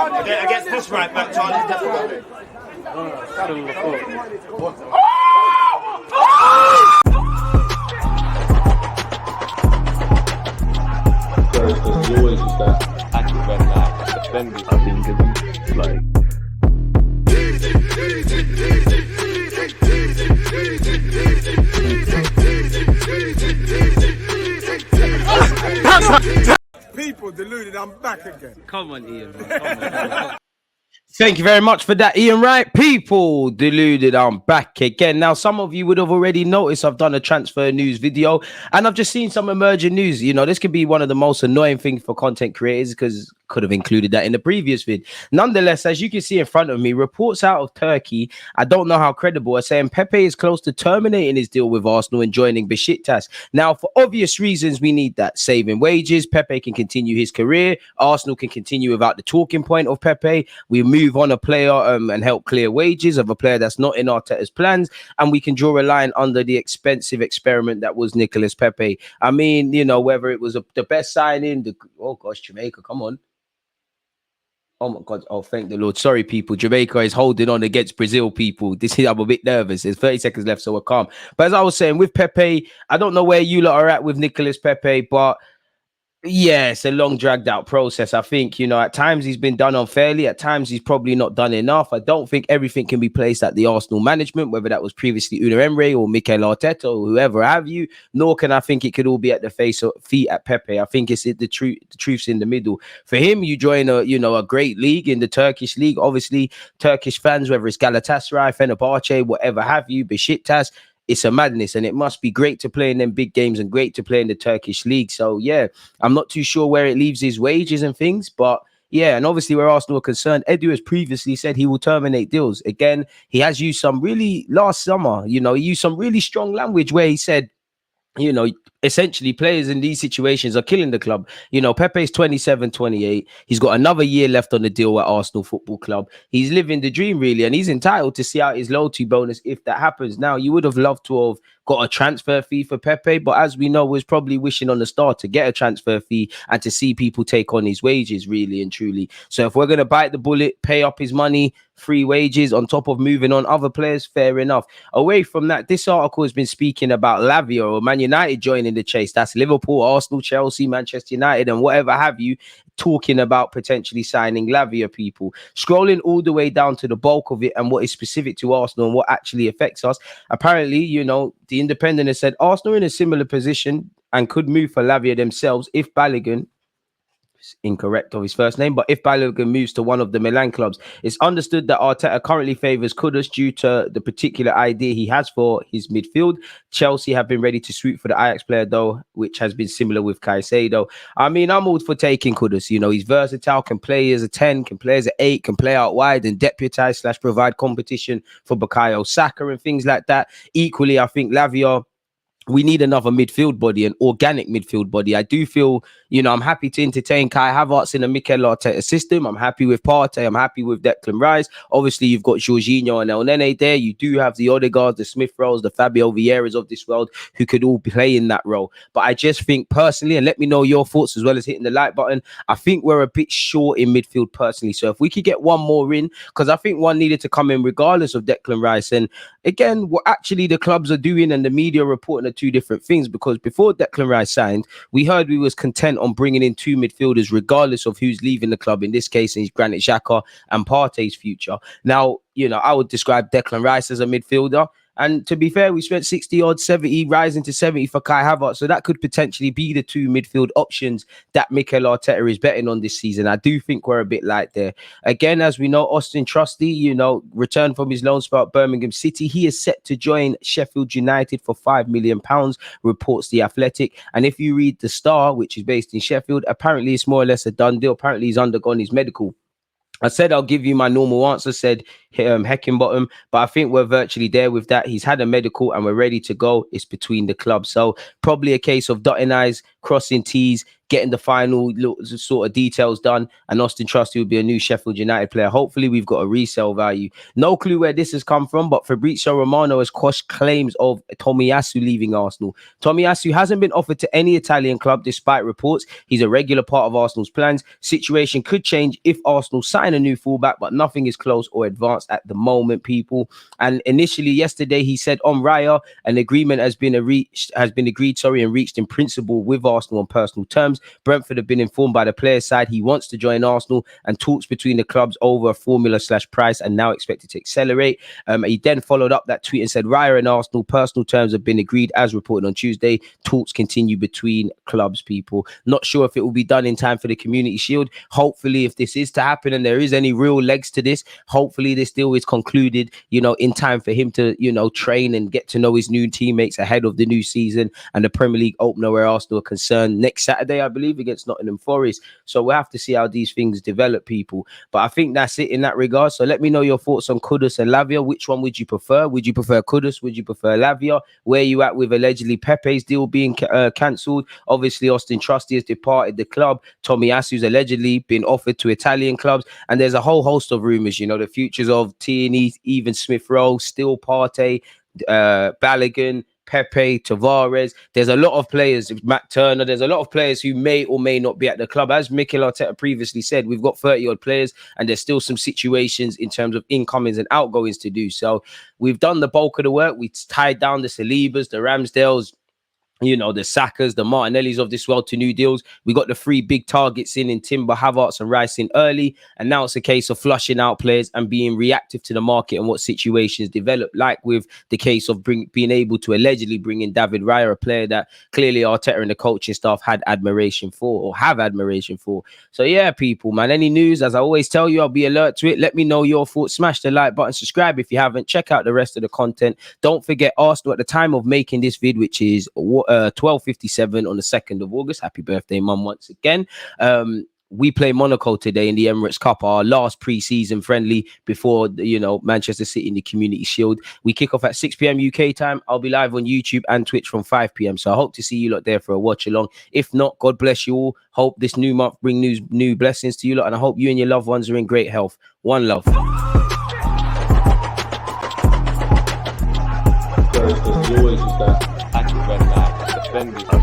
Against this right back, Charlie, definitely. He always used that active very nice defending. I think it's like. People deluded, I'm back again. Come on, Ian. Man. Come on. Thank you very much for that, Ian Wright. People deluded, I'm back again. Now, some of you would have already noticed I've done a transfer news video and I've just seen some emerging news. You know, this could be one of the most annoying things for content creators because could have included that in the previous vid. Nonetheless, as you can see in front of me, reports out of Turkey, I don't know how credible, are saying Pepe is close to terminating his deal with Arsenal and joining Besiktas. Now, for obvious reasons, we need that. Saving wages, Pepe can continue his career. Arsenal can continue without the talking point of Pepe. We move on a player and help clear wages of a player that's not in Arteta's plans. And we can draw a line under the expensive experiment that was Nicolas Pepe. I mean, you know, whether it was the best signing, oh gosh, Jamaica, come on. Oh my God. Oh, thank the Lord. Sorry, people. Jamaica is holding on against Brazil, people. I'm a bit nervous. There's 30 seconds left, so we're calm. But as I was saying, with Pepe, I don't know where you lot are at with Nicolas Pepe, but yeah, it's a long dragged out process. I think, you know, at times he's been done unfairly. At times he's probably not done enough. I don't think everything can be placed at the Arsenal management, whether that was previously Unai Emery or Mikel Arteta or whoever have you, nor can I think it could all be at the feet at Pepe. I think it's the truth's in the middle. For him, you join a great league in the Turkish league. Obviously, Turkish fans, whether it's Galatasaray, Fenerbahce, whatever have you, Besiktas, it's a madness, and it must be great to play in them big games and great to play in the Turkish league. So yeah, I'm not too sure where it leaves his wages and things, but yeah, and obviously where Arsenal are concerned, Edu has previously said he will terminate deals. Again, he has used some really, last summer, you know, he used some really strong language where he said, you know, essentially players in these situations are killing the club. You know, Pepe's 27, 28. He's got another year left on the deal at Arsenal Football Club. He's living the dream, really, and he's entitled to see out his loyalty bonus if that happens. Now, you would have loved to have got a transfer fee for Pepe, but as we know, was probably wishing on the star to get a transfer fee and to see people take on his wages, really and truly. So if we're going to bite the bullet, pay up his money, free wages on top of moving on other players, fair enough. Away from that, this article has been speaking about Lavia or Man United joining the chase. That's Liverpool, Arsenal, Chelsea, Manchester United, and whatever have you, talking about potentially signing Lavia, people. Scrolling all the way down to the bulk of it and what is specific to Arsenal and what actually affects us. Apparently, you know, the Independent has said Arsenal are in a similar position and could move for Lavia themselves if Balogun, incorrect of his first name, but if Balogun moves to one of the Milan clubs. It's understood that Arteta currently favours Kudus due to the particular idea he has for his midfield. Chelsea have been ready to swoop for the Ajax player, though, which has been similar with Caicedo. I mean, I'm all for taking Kudus. You know, he's versatile, can play as a 10, can play as an 8, can play out wide and deputise / provide competition for Bukayo Saka and things like that. Equally, I think Lavia, we need another midfield body, an organic midfield body. I do feel, you know, I'm happy to entertain Kai Havertz in a Mikel Arteta system. I'm happy with Partey. I'm happy with Declan Rice. Obviously, you've got Jorginho and El Nene there. You do have the Odegaard, the Smith Rowe's, the Fabio Vieiras of this world who could all play in that role. But I just think personally, and let me know your thoughts as well as hitting the like button, I think we're a bit short in midfield personally. So if we could get one more in, because I think one needed to come in regardless of Declan Rice. And again, what actually the clubs are doing and the media reporting are two different things, because before Declan Rice signed, we heard we was content on bringing in two midfielders regardless of who's leaving the club. In this case, it's Granit Xhaka and Partey's future. Now, you know, I would describe Declan Rice as a midfielder. And to be fair, we spent 60 odd, 70, rising to 70 for Kai Havertz. So that could potentially be the two midfield options that Mikel Arteta is betting on this season. I do think we're a bit light there. Again, as we know, Austin Trusty, you know, returned from his loan spell at Birmingham City. He is set to join Sheffield United for £5 million, reports The Athletic. And if you read The Star, which is based in Sheffield, apparently it's more or less a done deal. Apparently he's undergone his medical. I said I'll give you my normal answer, said Heckingbottom, but I think we're virtually there with that. He's had a medical and we're ready to go. It's between the clubs. So probably a case of dotting I's, crossing T's, getting the final sort of details done, and Austin Trusty will be a new Sheffield United player. Hopefully, we've got a resale value. No clue where this has come from, but Fabrizio Romano has quashed claims of Tomiyasu leaving Arsenal. Tomiyasu hasn't been offered to any Italian club despite reports. He's a regular part of Arsenal's plans. Situation could change if Arsenal sign a new fullback, but nothing is close or advanced at the moment, people. And initially yesterday, he said on Raya, an agreement has been agreed, and reached in principle with Arsenal on personal terms. Brentford have been informed by the player's side he wants to join Arsenal, and talks between the clubs over a formula/price are now expected to accelerate. He then followed up that tweet and said, Raya and Arsenal personal terms have been agreed as reported on Tuesday. Talks continue between clubs, people. Not sure if it will be done in time for the Community Shield. Hopefully, if this is to happen and there is any real legs to this, hopefully this deal is concluded, in time for him to, train and get to know his new teammates ahead of the new season and the Premier League opener where Arsenal are concerned next Saturday, I believe, against Nottingham Forest. So we'll have to see how these things develop, people. But I think that's it in that regard. So let me know your thoughts on Kudus and Lavia. Which one would you prefer? Would you prefer Kudus? Would you prefer Lavia? Where are you at with allegedly Pepe's deal being cancelled? Obviously, Austin Trusty has departed the club. Tomiyasu's allegedly been offered to Italian clubs. And there's a whole host of rumours, the futures of Tierney, even Smith Rowe, still Partey, Balogun, Pepe, Tavares. There's a lot of players, Matt Turner. There's a lot of players who may or may not be at the club. As Mikel Arteta previously said, we've got 30-odd players, and there's still some situations in terms of incomings and outgoings to do. So we've done the bulk of the work. We tied down the Salibas, the Ramsdales, the Sakas, the Martinellis of this world to new deals. We got the 3 big targets in Timber, Havertz and Rice in early. And now it's a case of flushing out players and being reactive to the market and what situations develop, like with the case of being able to allegedly bring in David Raya, a player that clearly Arteta and the coaching staff had admiration for or have admiration for. So yeah, people, man, any news, as I always tell you, I'll be alert to it. Let me know your thoughts. Smash the like button, subscribe if you haven't. Check out the rest of the content. Don't forget, Arsenal at the time of making this vid, which is 12:57 on the 2nd of August. Happy birthday, Mum, once again. We play Monaco today in the Emirates Cup, our last pre-season friendly before, Manchester City in the Community Shield. We kick off at 6 p.m. UK time. I'll be live on YouTube and Twitch from 5 p.m. So I hope to see you lot there for a watch along. If not, God bless you all. Hope this new month bring new blessings to you lot, and I hope you and your loved ones are in great health. One love. There's always that active red light, defending.